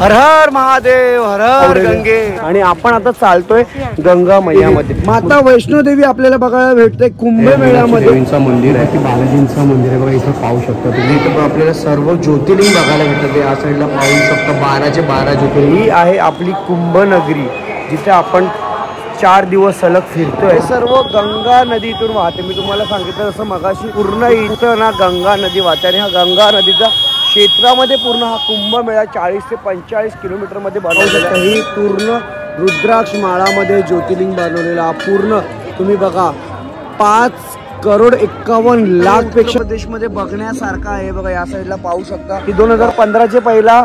हर हर महादेव, हर हर गंगे. आणि आपण आता चालतोय गंगा मैयामध्ये. माता वैष्णोदेवी आपल्याला बघायला भेटते कुंभमेळ्यामध्ये. देवींचं मंदिर आहे की बालाजींचं मंदिर आहे बघा, इथं पाहू शकता तुम्ही. इथं आपल्याला सर्व ज्योतिर्लिंग बघायला भेटते. या साईडला पाहू शकता 12चे 12 ज्योतिर्लिंग. ही आहे आपली कुंभनगरी, जिथे आपण 4 दिवस सलग फिरतोय. सर्व गंगा नदीतून वाहते. मी तुम्हाला सांगितलं जसं मगाशी, पूर्ण इथं ना गंगा नदी वाहते. आणि हा गंगा नदीचा क्षेत्रामध्ये पूर्ण हा कुंभमेळा 40 ते 45 किलोमीटरमध्ये बनवलेला आहे. ही पूर्ण रुद्राक्ष माळामध्ये ज्योतिर्लिंग बनवलेला. पूर्ण तुम्ही बघा 5,51,00,000 पेक्षा देशमध्ये बघण्यासारखा आहे बघा. या साईडला पाहू शकता की 2015चे पहिला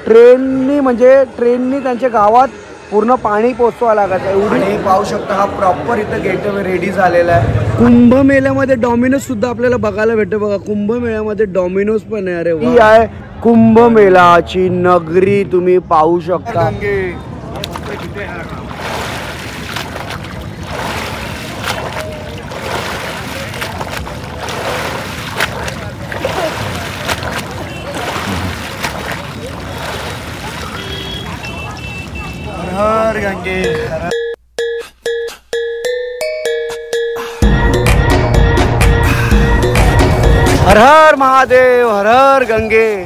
ट्रेननी त्यांच्या गावात पूर्ण पाणी पोचवा लागायचं. एवढी पाहू शकता. हा प्रॉपर इथं गेटवे रेडी झालेला आहे. कुंभमेळ्यामध्ये डॉमिनोज सुद्धा आपल्याला बघायला भेटते बघा. कुंभमेळ्यामध्ये डॉमिनोज पण आहे. अरे ही आहे कुंभमेळाची नगरी, तुम्ही पाहू शकता. हर गंगे. हर हर महादेव, हर हर गंगे.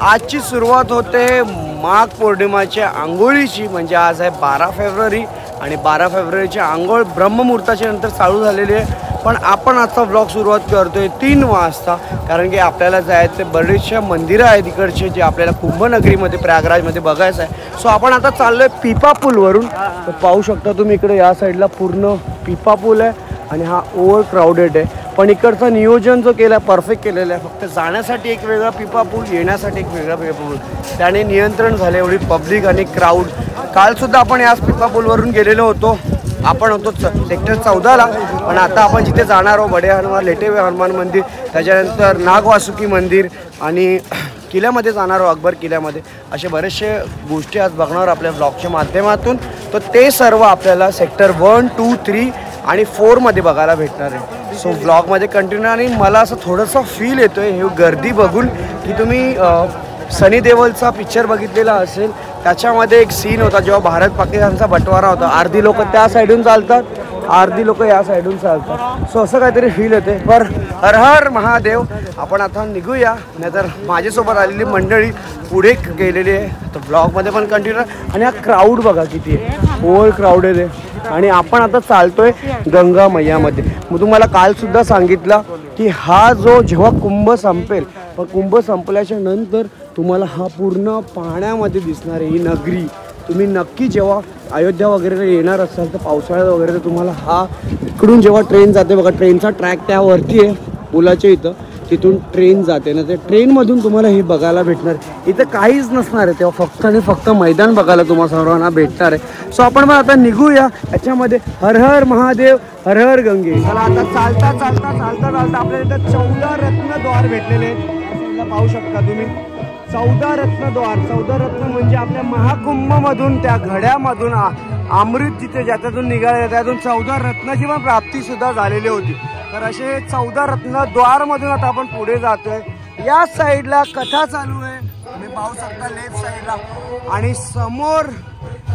आजची सुरुवात होते माघ पौर्णिमाच्या आंघोळीची. म्हणजे आज आहे 12 फेब्रुवारी आणि 12 फेब्रुवारीची आंघोळ ब्रह्ममुहूर्ताच्या नंतर चालू झालेली आहे. पण आपण आजचा ब्लॉग सुरुवात करतोय 3 वाजता, कारण की आपल्याला जायचं बरेचशा मंदिरं आहेत इकडचे जे आपल्याला कुंभनगरीमध्ये प्रयागराजमध्ये बघायचं आहे. सो आपण आता चाललोय पिपा पूलवरून. तर पाहू शकता तुम्ही इकडे या साईडला पूर्ण पिपा पूल आहे आणि हा ओव्हर क्राऊडेड आहे. पण इकडचं नियोजन जो केलं आहे परफेक्ट केलेलं आहे. फक्त जाण्यासाठी एक वेगळा पिपा पूल, येण्यासाठी एक वेगळा पिपा पूल. त्याने नियंत्रण झाले एवढी पब्लिक आणि क्राऊड. कालसुद्धा आपण याच पिपा पूलवरून गेलेलो होतो. आपण होतो सेक्टर 14ला. पण आता आपण जिथे जाणार आहोत बडे हनुमान, लेटेवे हनुमान मंदिर, त्याच्यानंतर नागवासुकी मंदिर आणि किल्ल्यामध्ये जाणार आहोत, अकबर किल्ल्यामध्ये. असे बरेचसे गोष्टी आज बघणार आपल्या ब्लॉगच्या माध्यमातून. तर ते सर्व आपल्याला सेक्टर 1, 2, 3 आणि 4मध्ये बघायला भेटणार आहे. सो ब्लॉगमध्ये कंटिन्यू. आणि मला असं थोडंसं फील येतो आहे हे गर्दी बघून, की तुम्ही सनी देओलचा पिक्चर बघितलेला असेल. त्याच्यामध्ये एक सीन होता जेव्हा भारत पाकिस्तानचा बंटवारा होता. अर्धी लोक त्या साईडून चालतात, अर्धी लोक या साईडून चालतात. सो असं काहीतरी फील येते. पर हर हर महादेव. आपण आता निघूया, नाहीतर माझ्यासोबत आलेली मंडळी पुढे गेलेली आहे. तर ब्लॉगमध्ये पण कंटिन्यू. आणि हा क्राऊड बघा किती आहे, ओव्हर क्राऊडेड आहे. आणि आपण आता चालतोय गंगा मैयामध्ये. मग तुम्हाला कालसुद्धा सांगितलं की हा जो जेव्हा कुंभ संपेल, पण कुंभ संपल्याच्या नंतर तुम्हाला हा पूर्ण पाण्यामध्ये दिसणार आहे ही नगरी. तुम्ही नक्की जेव्हा अयोध्या वगैरे येणार असाल तर पावसाळ्यात वगैरे, तर तुम्हाला हा इकडून जेव्हा ट्रेन जाते बघा, ट्रेनचा ट्रॅक त्यावरती आहे पुलाच्या इथं, तिथून ट्रेन जाते ना, त्या ट्रेनमधून तुम्हाला हे बघायला भेटणार. इथं काहीच नसणार आहे तेव्हा, फक्त आणि फक्त मैदान बघायला तुम्हाला सर्वांना भेटणार आहे. सो आपण मग आता निघूया याच्यामध्ये. हर हर महादेव, हर हर गंगे. चला आता चालता चालता चालता चालता आपल्याला इथं 14 रत्नद्वार भेटलेले आहेत. पाहू शकता तुम्ही 14 रत्नद्वार. 14 रत्न म्हणजे आपल्या महाकुंभमधून, त्या घड्यामधून अमृत जिथे ज्याच्यातून निघाले त्यातून 14 रत्नाची पण प्राप्ती सुद्धा झालेली होती. तर असे 14 रत्नद्वारमधून आता आपण पुढे जातोय. या साईडला कथा चालू आहे, तुम्ही पाहू शकता लेफ्ट साईडला. आणि समोर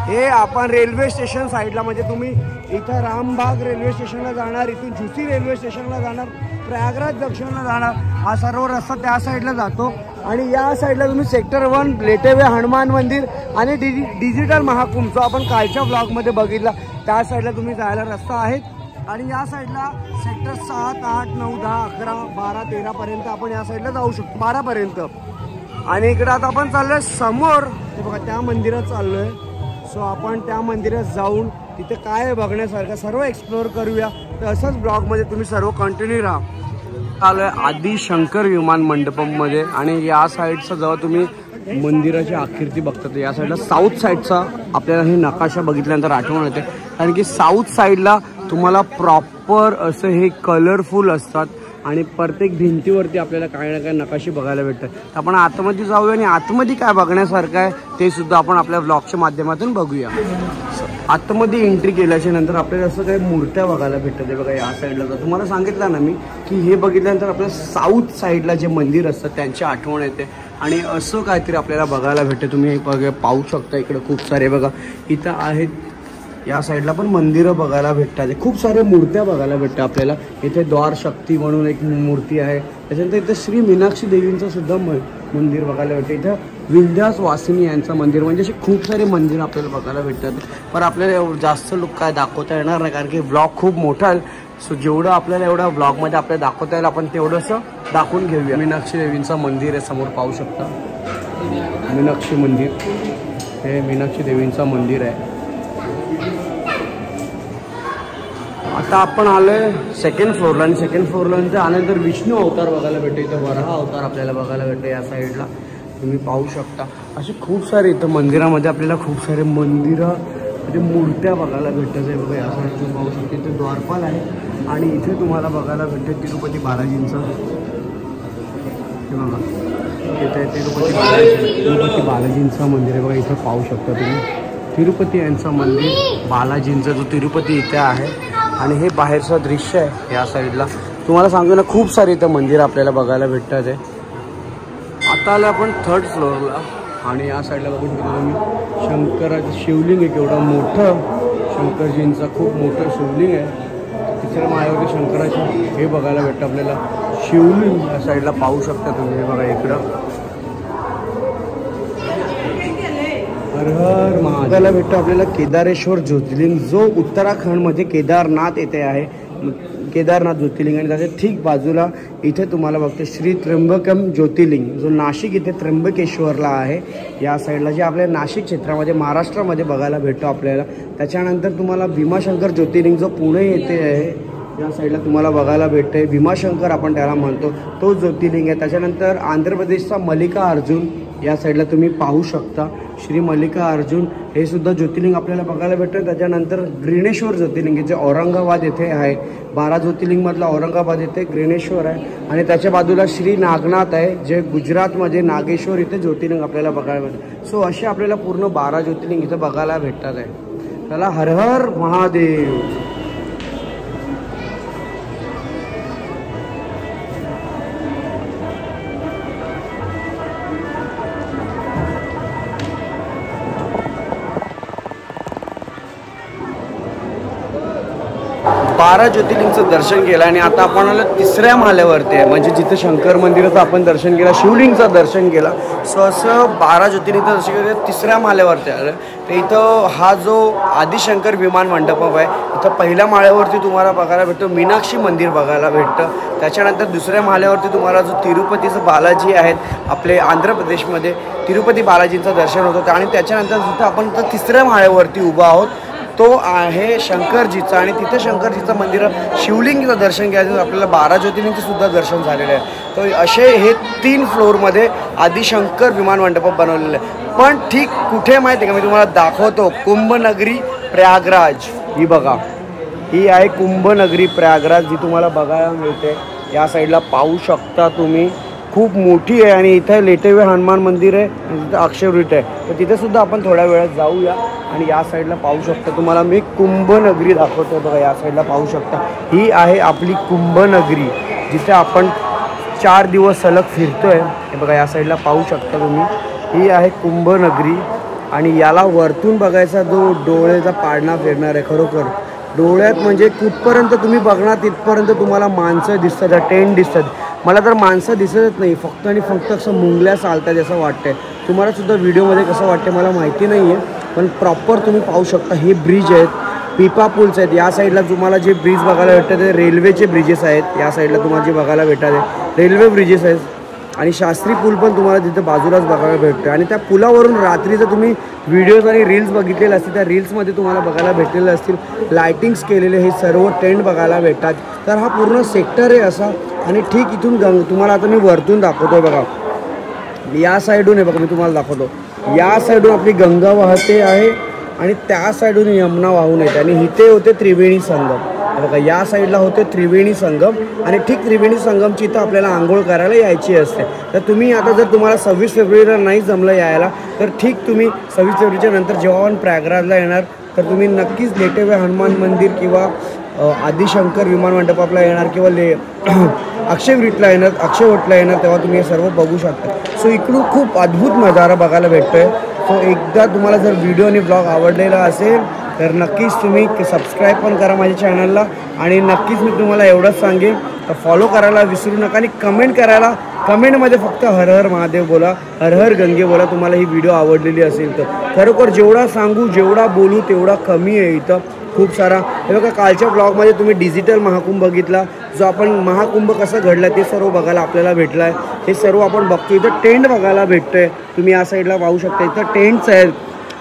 हे आपण रेल्वे स्टेशन साईडला, म्हणजे तुम्ही इथं रामबाग रेल्वे स्टेशनला जाणार, इथून झुसी रेल्वे स्टेशनला जाणार, प्रयागराज जंक्शनला जाणार, हा सर्व रस्ता त्या साईडला जातो. आणि या साईडला तुम्ही सेक्टर 1 लेटेवे हनुमान मंदिर आणि डिजिटल महाकुंभ जो आपण कालच्या ब्लॉगमध्ये बघितला, त्या साईडला तुम्ही जायला रस्ता आहेत. आणि या साईडला सेक्टर 7, 8, 9, 10, 11, 12, 13 पर्यंत आपण या साईडला जाऊ शकतो, 12 पर्यंत. आणि इकडे आता आपण चाललोय समोर, ते बघा त्या मंदिरात चाललोय. सो आपण त्या मंदिरात जाऊन तिथे काय बघण्यासारखं सर्व एक्सप्लोअर करूया. तर असंच ब्लॉगमध्ये तुम्ही सर्व कंटिन्यू राहा. आलोय आदि शंकर विमान मंडपमध्ये. आणि या साईडचा जेव्हा तुम्ही मंदिराची आकृती बघतात, या साईडला साऊथ साईडचा आपल्याला हे नकाशा बघितल्यानंतर आठवण येते, कारण की साऊथ साईडला तुम्हाला प्रॉपर असं हे कलरफुल असतात आणि प्रत्येक भिंतीवरती आपल्याला काही ना काही नकाशे बघायला भेटतात. तर आपण आतमध्ये जाऊया आणि आतमध्ये काय बघण्यासारखं आहे ते सुद्धा आपण आपल्या ब्लॉगच्या माध्यमातून बघूया. आतमध्ये एंट्री केल्याच्या नंतर आपल्याला असं काही मूर्त्या बघायला भेटतात. बघा या साईडला तर तुम्हाला सांगितलं ना मी की हे बघितल्यानंतर आपल्याला साऊथ साईडला जे मंदिर असतात त्यांची आठवण येते. आणि असं काहीतरी आपल्याला बघायला भेटते. तुम्ही बघा पाहू शकता इकडे खूप सारे बघा इथं आहेत. या साईडला पण मंदिरं बघायला भेटतात. खूप साऱ्या मूर्त्या बघायला भेटतात आपल्याला. इथे द्वार शक्ती म्हणून एक मूर्ती आहे. त्याच्यानंतर इथं श्री मीनाक्षी देवींचं सुद्धा मंदिर बघायला भेटतं. इथं विंध्यास वासिनी यांचं मंदिर, म्हणजे असे खूप सारे मंदिर आपल्याला बघायला भेटतात. पण आपल्याला जास्त लोक काय दाखवता येणार नाही कारण की ब्लॉग खूप मोठा आहे. सो जेवढं आपल्याला एवढं ब्लॉगमध्ये आपल्याला दाखवता येईल आपण तेवढंसं दाखवून घेऊया. मीनाक्षी देवींचं मंदिर आहे समोर पाहू शकता. मीनाक्षी मंदिर हे मीनाक्षी देवींचं मंदिर आहे. आता आपण आलोय सेकंड फ्लोअरला आणि सेकंड फ्लोअरला नंतर आल्यानंतर विष्णू अवतार बघायला भेटतो. इथं वराह अवतार आपल्याला बघायला भेटतो. या साईडला तुम्ही पाहू शकता असे खूप सारे इथं मंदिरामध्ये आपल्याला खूप सारे मंदिरं म्हणजे मूर्त्या बघायला भेटतात आहे बघा. या साईड तुम्ही पाहू शकता इथे द्वारपाल आहे आणि इथे तुम्हाला बघायला भेटते तिरुपती बालाजींचं हे बघा. इथे तिरुपती बालाजींचं मंदिर आहे बघा. इथं पाहू शकता तुम्ही तिरुपती यांचं मंदिर बालाजींचं जो तिरुपती इथे आहे. आणि हे बाहेरचं दृश्य आहे. या साईडला तुम्हाला सांगू ना खूप सारे इथं मंदिर आपल्याला बघायला भेटतात आहे. आता आलं आपण थर्ड फ्लोअरला आणि या साईडला बघू शकतो तुम्ही शंकराचं शिवलिंग आहे. केवढं मोठं शंकरजींचं खूप मोठं शिवलिंग आहे. तिसऱ्या माळ्यावरती शंकराचं हे बघायला भेटतं आपल्याला शिवलिंग. या साईडला पाहू शकता तुम्ही हे बघा इकडं हर हर महादेव भेटतं आपल्याला केदारेश्वर ज्योतिर्लिंग जो उत्तराखंडमध्ये केदारनाथ येथे आहे. केदारनाथ ज्योतिर्लिंग आणि त्याच्या ठीक बाजूला इथे तुम्हाला बघतो श्री त्र्यंबकम ज्योतिर्लिंग जो नाशिक इथे त्र्यंबकेश्वरला आहे. या साईडला जे आपल्या नाशिक क्षेत्रामध्ये महाराष्ट्रामध्ये बघायला भेटतो आपल्याला. त्याच्यानंतर तुम्हाला भीमाशंकर ज्योतिर्लिंग जो पुणे येथे आहे या साईडला तुम्हाला बघायला भेटते. भीमाशंकर आपण त्याला म्हणतो तो ज्योतिर्लिंग आहे. त्याच्यानंतर आंध्र प्रदेशचा मल्लिकार्जुन या साईडला तुम्ही पाहू शकता. श्री मल्लिकार्जुन हे सुद्धा ज्योतिर्लिंग आपल्याला बघायला भेटतं. त्याच्यानंतर ग्रेनेश्वर ज्योतिर्लिंग जे औरंगाबाद येथे आहे. 12 ज्योतिर्लिंगमधला औरंगाबाद येथे ग्रेनेश्वर आहे. आणि त्याच्या बाजूला श्री नागनाथ आहे जे गुजरातमध्ये नागेश्वर इथे ज्योतिर्लिंग आपल्याला बघायला भेटतं. सो असे आपल्याला पूर्ण 12 ज्योतिर्लिंग इथं बघायला भेटतात आहे. त्याला हर हर महादेव. बारा ज्योतिर्लिंगचं दर्शन केलं आणि आता आपण तिसऱ्या माळ्यावरती आहे म्हणजे जिथे शंकर मंदिराचं आपण दर्शन केलं, शिवलिंगचं दर्शन केलं. सो असं 12 ज्योतिर्लिंगचं दर्शन केलं तिसऱ्या माळ्यावरती आलं. तर इथं हा जो आदिशंकर विमान मंडप आहे इथं पहिल्या माळ्यावरती तुम्हाला बघायला भेटतो मीनाक्षी मंदिर बघायला भेटतं. त्याच्यानंतर दुसऱ्या माळ्यावरती तुम्हाला जो तिरुपतीचं बालाजी आहेत आपले आंध्र प्रदेशमध्ये तिरुपती बालाजींचं दर्शन होतं. आणि त्याच्यानंतर जिथं आपण तर तिसऱ्या माळ्यावरती उभा आहोत तो आहे शंकरजीचा आणि तिथे शंकरजीचं मंदिर शिवलिंगचं दर्शन घ्यायचं आपल्याला 12 ज्योतिर्लिंगचं सुद्धा दर्शन झालेलं आहे. तर असे हे 3 फ्लोअरमध्ये आदिशंकर विमान मंडप बनवलेलं आहे. पण ठीक कुठे माहिती आहे का मी तुम्हाला दाखवतो. कुंभनगरी प्रयागराज ही बघा ही आहे कुंभनगरी प्रयागराज जी तुम्हाला बघायला मिळते. या साईडला पाहू शकता तुम्ही खूप मोठी आहे आणि इथे लेटेवे हनुमान मंदिर आहे आणि तिथं अक्षयवृत्त आहे. तर तिथे सुद्धा आपण थोड्या वेळात जाऊया. आणि या साईडला पाहू शकता तुम्हाला मी कुंभनगरी दाखवतो बघा. या साईडला पाहू शकता ही आहे आपली कुंभनगरी जिथे आपण 4 दिवस सलग फिरतोय. हे बघा या साईडला पाहू शकता तुम्ही ही आहे कुंभनगरी. आणि याला वरतून बघायचा जो डोळ्याचा पाळणा फिरणार आहे खरोखर डोळ्यात म्हणजे कुठपर्यंत तुम्ही बघणार तिथपर्यंत तुम्हाला माणसं दिसतात, टेंट दिसतात. मला तर माणसं दिसतच नाही फक्त आणि फक्त असं मुंगल्या चालतात असं वाटतंय. तुम्हाला सुद्धा व्हिडिओमध्ये कसं वाटतं मला माहिती नाही आहे पण प्रॉपर तुम्ही पाहू शकता. हे ब्रिज आहेत पिपा पूल्स आहेत. या साईडला तुम्हाला जे ब्रिज बघायला भेटतात ते रेल्वेचे ब्रिजेस आहेत. या साईडला तुम्हाला जे बघायला भेटतात रेल्वे ब्रिजेस आहेत. आणि शास्त्री पूल पण तुम्हाला तिथं बाजूलाच बघायला भेटतो. आणि त्या पुलावरून रात्रीचं तुम्ही व्हिडिओज आणि रील्स बघितलेले असतील त्या रील्समध्ये तुम्हाला बघायला भेटलेले असतील लायटिंग्स केलेले हे सर्व टेंट बघायला भेटतात. तर हा पूर्ण सेक्टर आहे असा. आणि ठीक इथून तुम्हाला आता मी वरतून दाखवतो बघा. या साईडून आहे बघा मी तुम्हाला दाखवतो. या साईडून आपली गंगा वाहते आहे आणि त्या साईडून यमुना वाहून येते. आणि इथे होते त्रिवेणी संगम बघा. या साईडला होते त्रिवेणी संगम आणि ठीक त्रिवेणी संगमची इथं आपल्याला आंघोळ करायला यायची असते. तर तुम्ही आता जर तुम्हाला 26 फेब्रुवारीला नाही जमलं यायला तर ठीक तुम्ही 26 फेब्रुवारीच्या नंतर जेव्हा आपण प्रयागराजला येणार तर तुम्ही नक्कीच लेटेवे हनुमान मंदिर किंवा आदिशंकर विमान मंडपाला येणार किंवा अक्षयवृत्तला येणार, अक्षयवटला येणार, तेव्हा तुम्ही हे सर्व बघू शकता. सो इकडून खूप अद्भुत नजारा बघायला भेटतो आहे. सो एकदा तुम्हाला जर व्हिडिओ आणि ब्लॉग आवडलेला असेल तर नक्कीच तुम्ही सबस्क्राईब पण करा माझ्या चॅनलला. आणि नक्कीच मी तुम्हाला एवढंच सांगेन तर फॉलो करायला विसरू नका आणि कमेंट करायला, कमेंटमध्ये फक्त हर हर महादेव बोला, हर हर गंगे बोला तुम्हाला ही व्हिडिओ आवडलेली असेल तर. खरोखर जेवढा सांगू, जेवढा बोलू तेवढा कमी आहे. इथं खूप सारा हे बघा, कालच्या ब्लॉगमध्ये तुम्ही डिजिटल महाकुंभ बघितला, जो आपण महाकुंभ कसं घडला ते सर्व बघायला आपल्याला भेटलं आहे. हे सर्व आपण बघतो. इथं टेंट बघायला भेटतो आहे, तुम्ही या साईडला पाहू शकता. इथं टेंट्स आहेत,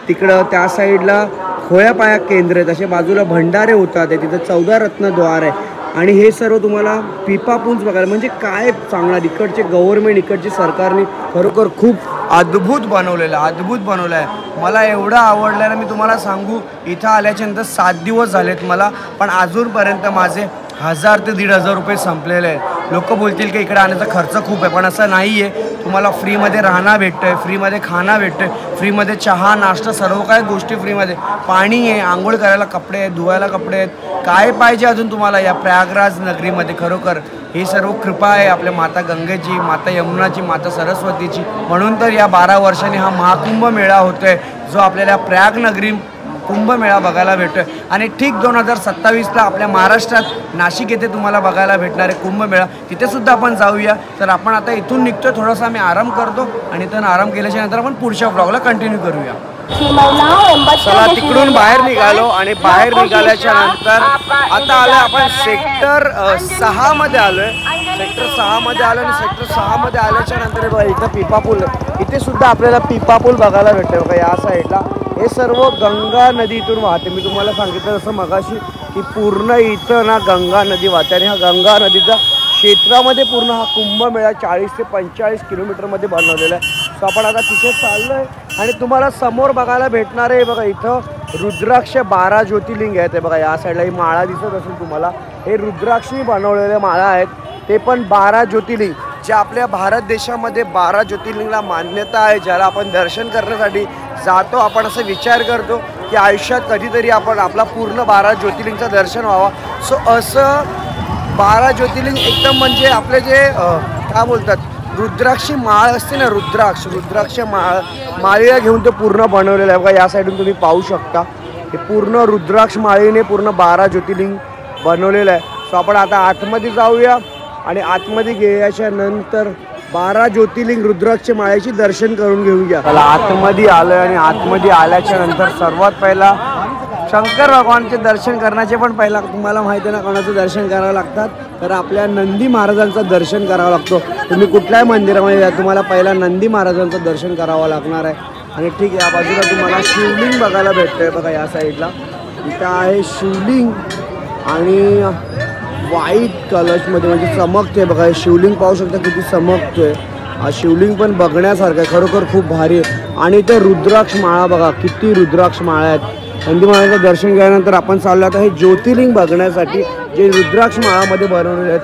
तिकडं त्या साईडला खोयापाया केंद्र आहेत, असे बाजूला भंडारे होतात, तिथं 14 रत्नद्वार आहे. आणि हे सर्व तुम्हाला पिपा पूल्स बघायला, म्हणजे काय सांगणार, इकडचे गव्हर्नमेंट, इकडची सरकारने खरोखर खूप अद्भुत बनवलेलं आहे, अद्भुत बनवलं आहे. मला एवढं आवडलं आहे, मी तुम्हाला सांगू, इथं आल्याच्यानंतर 7 दिवस झालेत मला, पण अजूनपर्यंत माझे 1000 ते 1500 रुपये संपलेले आहेत. लोक बोलतील की इकडे आणण्याचा खर्च खूप आहे, पण असं नाही आहे. तुम्हाला फ्रीमध्ये राहणं भेटतं आहे, फ्रीमध्ये खाणं भेटतं आहे, फ्रीमध्ये चहा, नाश्ता, सर्व काही गोष्टी फ्रीमध्ये. पाणी आहे, आंघोळ करायला कपडे आहेत, धुवायला कपडे आहेत, काय पाहिजे अजून तुम्हाला या प्रयागराज नगरीमध्ये. खरोखर ही सर्व कृपा आहे आपल्या माता गंगेची, माता यमुनाची, माता सरस्वतीची. म्हणून तर या 12 वर्षांनी हा महाकुंभ मेळा होतो आहे, जो आपल्याला प्रयाग नगरी कुंभमेळा बघायला भेटतोय. आणि ठीक 2027ला आपल्या महाराष्ट्रात नाशिक येथे तुम्हाला बघायला भेटणार आहे कुंभमेळा, तिथेसुद्धा आपण जाऊया. तर आपण आता इथून निघतोय, थोडासा आम्ही आराम करतो आणि इथून आराम केल्याच्या नंतर आपण पुढच्या ब्लॉगला कंटिन्यू करूया. चला, तिकडून बाहेर निघालो आणि बाहेर निघाल्याच्या नंतर आता आलोय आपण सेक्टर 6 मध्ये आलोय. सेक्टर 6 मध्ये आलो आणि सेक्टर 6 मध्ये आल्याच्या नंतर बघा इथं पिपा पूल, इथे सुद्धा आपल्याला पिपा पूल बघायला भेटतोय बघा या साईडला. हे सर्व गंगा नदी इथून वाहते. मी तुम्हाला सांगितलं जसं मगाशी की पूर्ण इथं ना गंगा नदी वाहते आणि हा गंगा नदीचा क्षेत्रामध्ये पूर्ण हा कुंभमेळा 40 ते 45 किलोमीटरमध्ये बनवलेला आहे. सो आपण आता तिथे चाललो आहे आणि तुम्हाला समोर बघायला भेटणार आहे बघा इथं रुद्राक्ष 12 ज्योतिर्लिंग आहेत. बघा या साईडला ही माळा दिसत असेल तुम्हाला, हे रुद्राक्षी बनवलेल्या माळा आहेत. ते पण 12 ज्योतिर्लिंग, जे आपल्या भारत देशामध्ये 12 ज्योतिर्लिंगला मान्यता आहे, ज्याला आपण दर्शन करण्यासाठी जातो. आपण असं विचार करतो की आयुष्यात कधीतरी आपण आपला पूर्ण 12 ज्योतिर्लिंगचं दर्शन व्हावं. सो असं 12 ज्योतिर्लिंग एकदम म्हणजे आपले जे काय बोलतात रुद्राक्षी माळ असते ना, रुद्राक्ष माळीला घेऊन ते पूर्ण बनवलेलं आहे. बघा या साईडून तुम्ही पाहू शकता, हे पूर्ण रुद्राक्ष माळीने पूर्ण 12 ज्योतिर्लिंग बनवलेलं आहे. सो आपण आता आतमध्ये जाऊया आणि आतमध्ये गेल्याच्या नंतर 12 ज्योतिर्लिंग रुद्राक्ष माळेची दर्शन करून घेऊया. त्याला आतमध्ये आलोय आणि आतमध्ये आल्याच्या नंतर सर्वात पहिला शंकर भगवानचे दर्शन करण्याचे, पण पहिला तुम्हाला माहिती आहे ना कोणाचं दर्शन करावं लागतात, तर आपल्या नंदी महाराजांचं दर्शन करावं लागतो. तुम्ही कुठल्याही मंदिरामध्ये जा, तुम्हाला पहिला नंदी महाराजांचं दर्शन करावं लागणार आहे. आणि ठीक या बाजूला तुम्हाला शिवलिंग बघायला भेटतंय बघा या साईडला. इथं आहे शिवलिंग आणि व्हाईट कलर्समध्ये म्हणजे चमकते बघा. हे शिवलिंग पाहू शकता किती चमकतोय. हा शिवलिंग पण बघण्यासारखं आहे, खरोखर खूप भारी आहे. आणि इथं रुद्राक्ष माळा बघा, किती रुद्राक्ष माळा आहेत. नंदी महाराजांचं दर्शन केल्यानंतर आपण चाललो आता हे ज्योतिर्लिंग बघण्यासाठी, जे रुद्राक्ष माळामध्ये बनवलेले आहेत.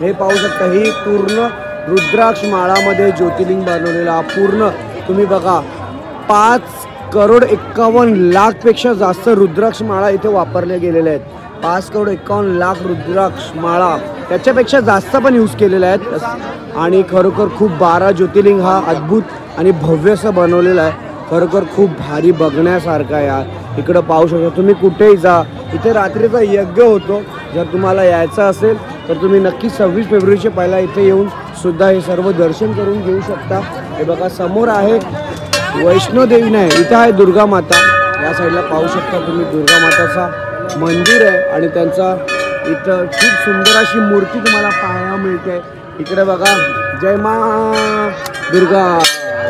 हे पाहू शकता, ही पूर्ण रुद्राक्ष माळामध्ये ज्योतिर्लिंग बनवलेलं. हा पूर्ण तुम्ही बघा 5,51,00,000पेक्षा जास्त रुद्राक्ष माळा इथे वापरल्या गेलेल्या आहेत. 5,51,00,000 रुद्राक्ष माळा, त्याच्यापेक्षा जास्त पण यूज केलेल्या आहेत. आणि खरोखर खूप 12 ज्योतिर्लिंग हा अद्भुत आणि भव्य असं बनवलेला आहे. खरोखर खूप भारी बघण्यासारखं आहे यार. इकडं पाहू शकता, तुम्ही कुठेही जा, इथे रात्रीचा यज्ञ होतो. जर तुम्हाला यायचं असेल तर तुम्ही नक्की 26 फेब्रुवारीच्या पहिला इथे येऊन सुद्धा हे सर्व दर्शन करून घेऊ शकता. हे बघा समोर आहे वैष्णोदेवी, नाही इथं आहे दुर्गा माता. या साईडला पाहू शकता तुम्ही दुर्गा माताचा मंदिर आहे आणि त्यांचा इथं खूप सुंदर अशी मूर्ती तुम्हाला पाहायला मिळते. इकडे बघा जय मा दुर्गा,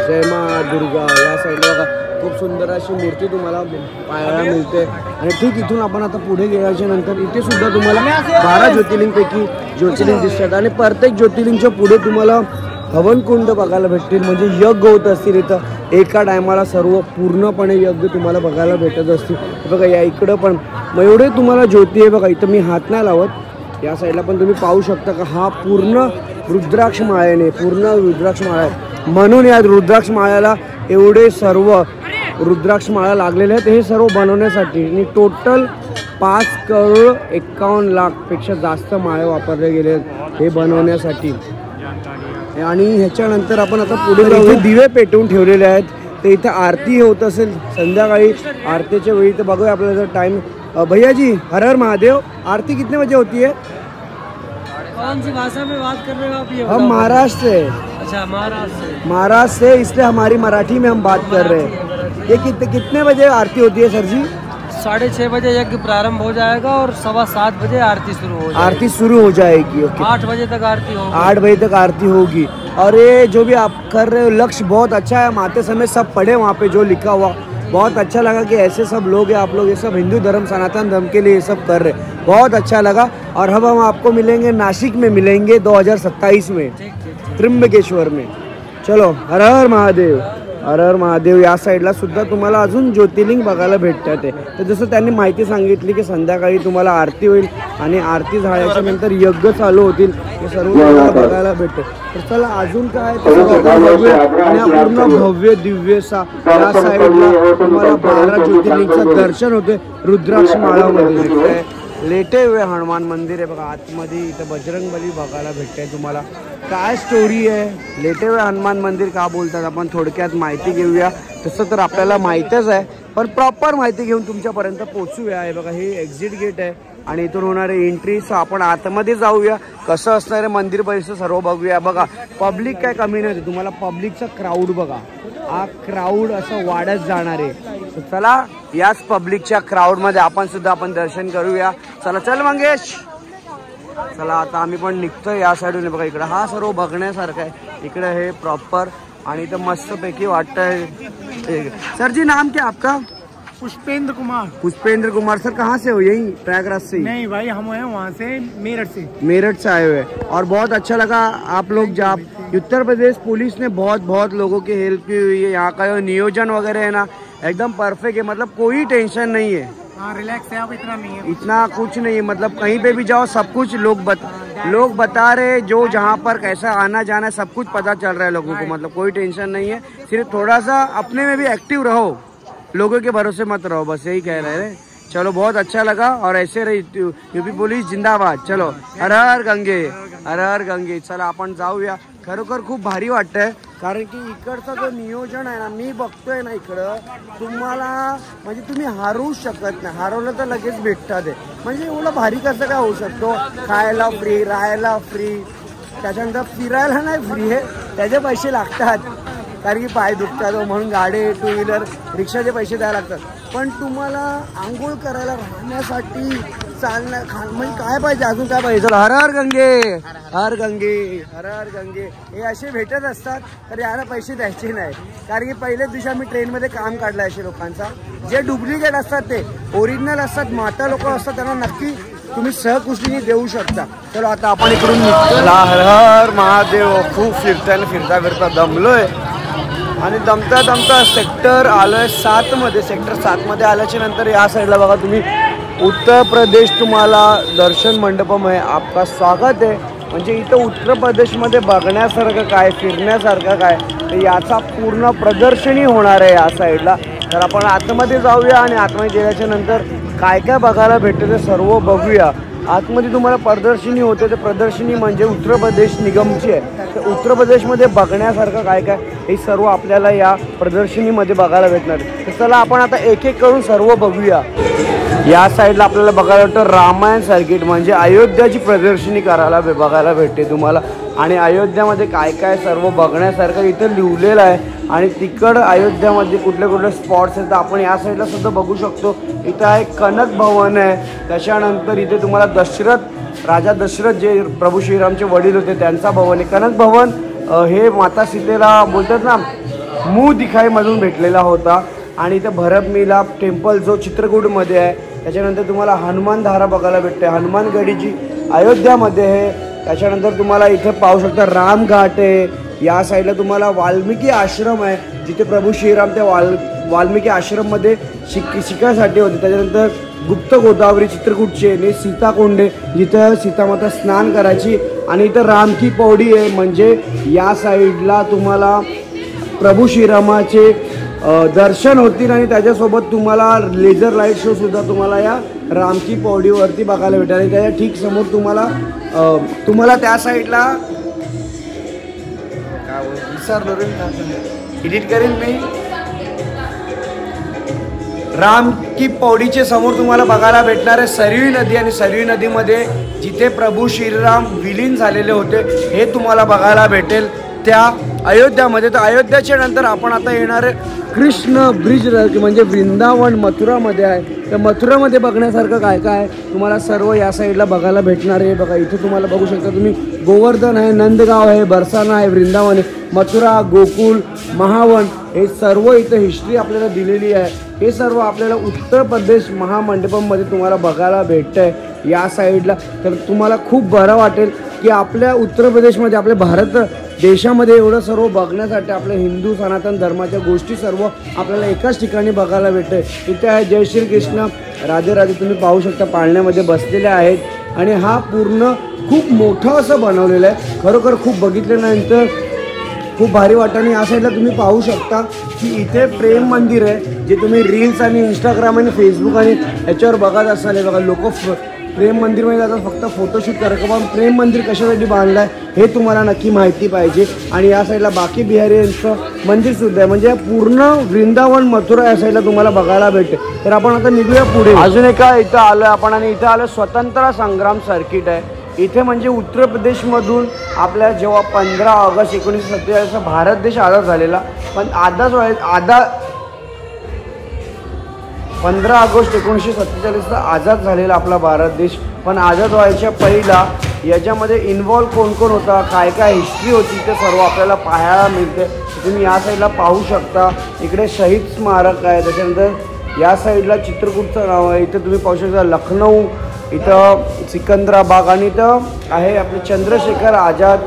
जय मा दुर्गा. या साईडला बघा खूप सुंदर अशी मूर्ती तुम्हाला पाहायला मिळते. आणि ठीक इथून आपण आता पुढे गेल्याच्या नंतर इथे सुद्धा तुम्हाला 12 ज्योतिर्लिंगपैकी ज्योतिर्लिंग दिसतात. आणि प्रत्येक ज्योतिर्लिंगच्या पुढे तुम्हाला हवनकुंड बघायला भेटतील, म्हणजे यज्ञ होत असतील इथं. एका टायमाला सर्व पूर्णपणे यज्ञ तुम्हाला बघायला भेटत असतील. बघा या इकडं पण मग एवढे तुम्हाला ज्योती आहे बघा. इथं मी हात नाही लावत, या साईडला पण तुम्ही पाहू शकता का हा पूर्ण रुद्राक्ष माळेने, पूर्ण रुद्राक्ष माळा आहे. म्हणून या रुद्राक्ष माळ्याला एवढे सर्व रुद्राक्ष माळा लागलेले आहेत, हे सर्व बनवण्यासाठी. आणि टोटल 5,51,00,000पेक्षा जास्त माळे वापरले गेले हे बनवण्यासाठी। आणि ह्याच्यानंतर आपण आता पुढे इथे दिवे पेटवून ठेवलेले आहेत। तर इथे आरती होत असेल संध्याकाळी आरतीच्या वेळी। तर बघूया आपल्याला जर टाइम। भैया जी हर हर महादेव, आरती कितने बजे होती है? कौन सी भाषा में बात कर रहे हो आप? ये हम महाराष्ट्र से। अच्छा महाराष्ट्र से, इसलिए हमारी मराठी में हम बात कर रहे हैं। ये कितने बजे आरती होती है सर जी? 6:30 बजे यज्ञ प्रारंभ हो जाएगा और 7:15 बजे आरती शुरू हो जाएगी। आरती शुरू हो जाएगी। ओके, 8 बजे तक आरती होगी। 8 बजे तक आरती होगी। और ये जो भी आप कर रहे हो लक्ष्य बहुत अच्छा है। हम आते समय सब पढ़े वहाँ पे जो लिखा हुआ, बहुत अच्छा लगा कि ऐसे सब लोग हैं आप लोग, ये सब हिंदू धर्म सनातन धर्म के लिए ये सब कर रहे, बहुत अच्छा लगा। और अब हम आपको मिलेंगे नासिक में, मिलेंगे 2027 में त्र्यंबकेश्वर में। चलो हर हर महादेव, हर हर महादेव। या साईडला सुद्धा तुम्हाला अजून ज्योतिर्लिंग बघायला भेटतात आहे। तर जसं त्यांनी माहिती सांगितली की संध्याकाळी तुम्हाला आरती होईल आणि आरती झाल्याच्या नंतर यज्ञ चालू होतील, हे सर्व तुम्हाला बघायला भेटते। तर चला अजून काय आणि पूर्ण भव्य दिव्य या साईडला तुम्हाला 12 ज्योतिर्लिंगचं दर्शन होते। रुद्राक्ष माळामध्ये लेटे हुए हनुमान मंदिर आहे बघा आतमध्ये। इथं बजरंगबली बघायला भेटते तुम्हाला। काय स्टोरी आहे लेटे हुए हनुमान मंदिर का बोलतात आपण थोडक्यात माहिती घेऊया। तसं तर आपल्याला माहीतच आहे, पण प्रॉपर माहिती घेऊन तुमच्यापर्यंत पोहोचूया। आहे बघा हे एक्झिट गेट आहे आणि इथून होणारे एंट्री। सो आपण आतमध्ये जाऊया, कसं असणार आहे मंदिर परिसर सर्व बघूया। बघा पब्लिक काय कमी नाही, तुम्हाला पब्लिकचा क्राऊड बघा, हा क्राऊड असं वाढत जाणार आहे। चला याच पब्लिकच्या क्राऊड मध्ये आपण सुद्धा दर्शन करूया। चला चल मंगेश, चला आता आम्ही पण निघतोय या साईडून। बघा इकडे हा सर्व बघण्यासारखं आहे, इकडे हे प्रॉपर आणि इथं मस्त पैकी वाटतंय। सर जी नाम क्या आपका? पुष्पेंद्र कुमार। पुष्पेंद्र कुमार सर, कहाँ से हो? यही प्रयागराज से? नहीं भाई, हम हैं वहाँ से मेरठ से। मेरठ से आए हुए और बहुत अच्छा लगा आप लोग जब उत्तर प्रदेश पुलिस ने बहुत लोगों की हेल्प की हुई है। यहाँ का जो नियोजन वगैरह है ना एकदम परफेक्ट है, मतलब कोई टेंशन नहीं है। हाँ रिलैक्स है, अब इतना नहीं है, इतना कुछ नहीं है। मतलब कहीं पे भी जाओ सब कुछ लोग बता रहे, जो जहाँ पर कैसा आना जाना सब कुछ पता चल रहा है लोगों को। मतलब कोई टेंशन नहीं है, सिर्फ थोड़ा सा अपने में भी एक्टिव रहो, लोगों के भरोसे मत रहो, बस यही कह रहे हैं। चलो बहुत अच्छा लगा और ऐसे रही यूपी पोलीस जिंदाबाद। चलो हर हर गंगे, हर हर गंगे। चला आपण जाऊया। खरोखर खूप भारी वाटतंय, कारण की इकडचं जो नियोजन आहे ना मी बघतोय ना इकडं, तुम्हाला म्हणजे तुम्ही हारू शकत नाही। हरवलं तर लगेच भेटतात आहे, म्हणजे एवढं भारी कसं काय होऊ शकतो? खायला फ्री, राहायला फ्री, त्याच्यानंतर फिरायला नाही फ्री आहे, त्याचे पैसे लागतात कारण की पाय दुखतात म्हणून गाडी टू व्हीलर रिक्षाचे पैसे द्यायला लागतात। पण तुम्हाला आंघोळ करायला, राहण्यासाठी, चालण्या म्हणजे काय पाहिजे, अजून काय पाहिजे? हर हर गंगे, हर गंगे, हर हर गंगे। हे असे भेटत असतात तर याला पैसे द्यायचे नाही, कारण की पहिल्याच दिवशी आम्ही ट्रेनमध्ये काम काढलं असे लोकांचा। जे डुप्लिकेट असतात ते ओरिजिनल असतात, माता लोक असतात, त्यांना नक्की तुम्ही सहकुशीने देऊ शकता। चलो आता आपण इकडून निघतो। हर हर महादेव। खूप फिरता दमलोय आणि दमता सेक्टर आलोय 7 मध्ये। सेक्टर 7 मध्ये आल्याच्या नंतर या साईडला बघा तुम्ही उत्तर प्रदेश तुम्हाला दर्शन मंडपम आहे, आपका स्वागत आहे। म्हणजे इथं उत्तर प्रदेशमध्ये बघण्यासारखं काय, फिरण्यासारखं काय, तर याचा पूर्ण प्रदर्शनी होणार आहे या साईडला। तर आपण आतमध्ये जाऊया आणि आतमध्ये गेल्याच्या नंतर काय काय बघायला भेटतं ते सर्व बघूया। आतमध्ये तुम्हाला प्रदर्शनी होते, ते प्रदर्शनी म्हणजे उत्तर प्रदेश निगमची आहे। तर उत्तर प्रदेशमध्ये बघण्यासारखं काय काय हे सर्व आपल्याला या प्रदर्शनीमध्ये बघायला भेटणार आहे। तर चला आपण आता एक एक करून सर्व बघूया। या साईडला आपल्याला बघायला भेटतं रामायण सर्किट, म्हणजे अयोध्याची प्रदर्शनी बघायला भेटते तुम्हाला। आणि अयोध्यामध्ये काय काय सर्व बघण्यासारखं इथं लिहिलेलं आहे। आणि तिकड अयोध्यामध्ये कुठले स्पॉट्स आहेत आपण या साईडला सुद्धा बघू शकतो। इथं एक कनक भवन आहे, त्याच्यानंतर इथे तुम्हाला राजा दशरथ जे प्रभू श्रीरामचे वडील होते त्यांचा भवन आहे। कनक भवन हे माता सीतेला बोलतात ना मुँह दिखाईमधून भेटलेला होता। आणि इथे भरत मिलाप टेम्पल जो चित्रकूटमध्ये आहे। त्याच्यानंतर तुम्हाला हनुमान धारा बघायला भेटते, हनुमानगढी जी अयोध्यामध्ये आहे। त्याच्यानंतर तुम्हाला इथे पाहू शकता रामघाट आहे। या साईडला तुम्हाला वाल्मिकी आश्रम आहे, जिथे प्रभू श्रीराम त्या वाल्मिकी आश्रममध्ये शिकायसाठी होते। त्याच्यानंतर गुप्त गोदावरी चित्रकूटचे आणि सीताकोंडे, जिथं सीतामाता स्नान करायची। आणि इथं राम की पौडी आहे, म्हणजे या साईडला तुम्हाला प्रभू श्रीरामाचे दर्शन होतील आणि त्याच्यासोबत तुम्हाला लेझर लाईट शो सुद्धा तुम्हाला या रामकी पौडीवरती बघायला भेटेल. आणि त्याच्या ठीक समोर तुम्हाला त्या साईडला काय विसरलो रे, एडिट करेन मी. राम की पौडीचे समोर तुम्हाला बघायला भेटणार आहे सरयू नदी आणि सरयू नदीमध्ये जिथे प्रभू श्रीराम विलीन झालेले होते हे तुम्हाला बघायला भेटेल त्या अयोध्यामध्ये. तर अयोध्याच्या नंतर आपण आता येणार आहे कृष्ण ब्रिज म्हणजे वृंदावन मथुरामध्ये आहे. तर मथुरामध्ये बघण्यासारखं काय काय आहे तुम्हाला सर्व या साईडला बघायला भेटणार आहे. बघा इथे तुम्हाला बघू शकता तुम्ही गोवर्धन आहे, नंदगाव आहे, बरसाना आहे, वृंदावन आहे, मथुरा, गोकुल, महावन हे सर्व इथं हिस्ट्री आपल्याला दिलेली आहे. हे सर्व आपल्याला उत्तर प्रदेश महामंडपममध्ये तुम्हाला बघायला भेटतं आहे या साईडला. तर तुम्हाला खूप बरं वाटेल की आपल्या उत्तर प्रदेशमध्ये आपल्या भारत देशामध्ये एवढं सर्व बघण्यासाठी आपल्या हिंदू सनातन धर्माच्या गोष्टी सर्व आपल्याला एकाच ठिकाणी बघायला भेटतं. इथे आहे जय श्री कृष्ण, राधे राधे तुम्ही पाहू शकता पाळण्यामध्ये बसलेले आहेत. आणि हा पूर्ण खूप मोठं असं बनवलेलं आहे, खरोखर खूप बघितल्यानंतर खूप भारी वाटतं. आणि या साईडला तुम्ही पाहू शकता की इथे प्रेम मंदिर आहे जे तुम्ही रील्स आणि इंस्टाग्राम आणि फेसबुक आणि ह्याच्यावर बघत असाल. बघा लोक प्रेम मंदिरमध्ये जातात फक्त फोटोशूट करायचं, पण प्रेम मंदिर कशासाठी बांधलं आहे हे तुम्हाला नक्की माहिती पाहिजे. आणि या साईडला बाकी बिहारी यांचं मंदिरसुद्धा आहे, म्हणजे पूर्ण वृंदावन मथुरा या साईडला तुम्हाला बघायला भेटते. तर आपण आता निघूया पुढे. अजून एका इथं आलो आपण आणि इथं आलं स्वतंत्र संग्राम सर्किट आहे. इथे म्हणजे उत्तर प्रदेशमधून आपल्या जेव्हा 15 ऑगस्ट 1947 भारत देश आझाद झालेला, पण 15 ऑगस्ट 1947 आझाद झालेला आपला भारत देश. पण आझाद व्हायच्या पहिला याच्यामध्ये इन्व्हॉल्व कोण कोण होता, काय काय हिस्ट्री होती ते सर्व आपल्याला पाहायला मिळते. तुम्ही या साईडला पाहू शकता. इकडे शहीद स्मारक आहे, त्याच्यानंतर या साईडला चित्रकूटचं नाव आहे. इथं तुम्ही पाहू शकता लखनौ, इथं सिकंदराबाग आणि इथं आहे आपले चंद्रशेखर आझाद.